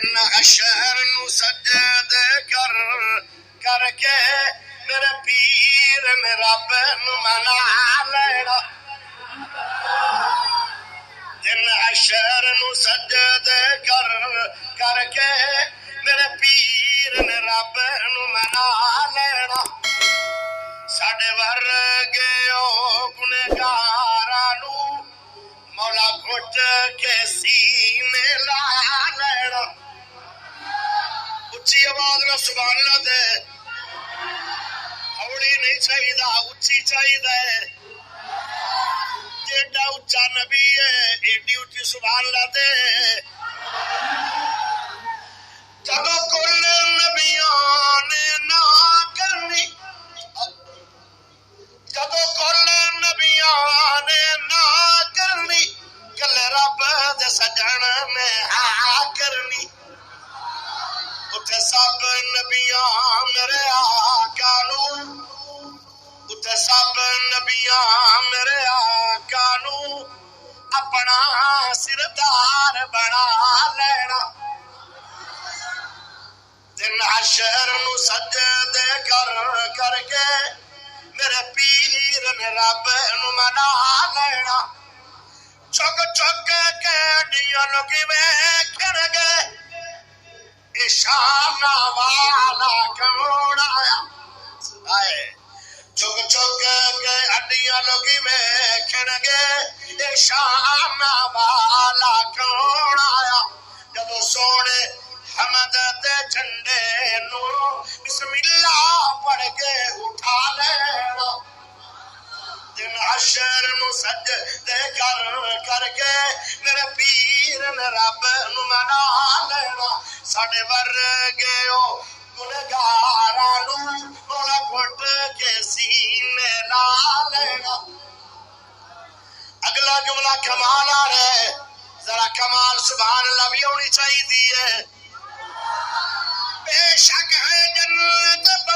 جن اشہر نو سجد کر کر کے میرے پیر نے رب نو منا لینا جن اشہر نو سجد کر کر کے میرے پیر نے رب نو منا لینا ساڈے ورگے او گنہگاراں نو مولا گھٹ کے سینے لا لینا اچھی آواز نہ سبحان اللہ دے ہوڑی نہیں چاہیے اچھی چاہیے جیڈا اچا نبی ہے ایڈی اچھی سبحان اللہ دے جدو کل نبیوں نے نہ کرنی جدو کل نبیوں نے نہ کرنی کل رب دے سجن نے ہاں کرنی اٹھے سب نبیاں میرے آقا نو اٹھے سب نبیاں میرے آقا نو اپنا سردار بنا لینا دن حشر نو سجدے کر کر کے میرے پیر نے رب نو منا لینا چک چک کے ڈیاں لوگی ویکھن گے شام والا کون آیا چک چک کے ہڈیاں لوگی ویکھن گے شام والا کون آیا جدو سونے حمد دے جھنڈے نو بسم اللہ پڑھ کے اٹھا لینا دن حشر نو سجدے کر کر کے میرے پیر نے رب نو منا لینا ساڈے ورگے او گنہگاراں نو مولا گھٹ کے سینے لا لینا اگلا جملہ کمال آ رہا ہے ذرا کمال سبحان اللہ بھی ہونی چاہیے بے شک ہے جنت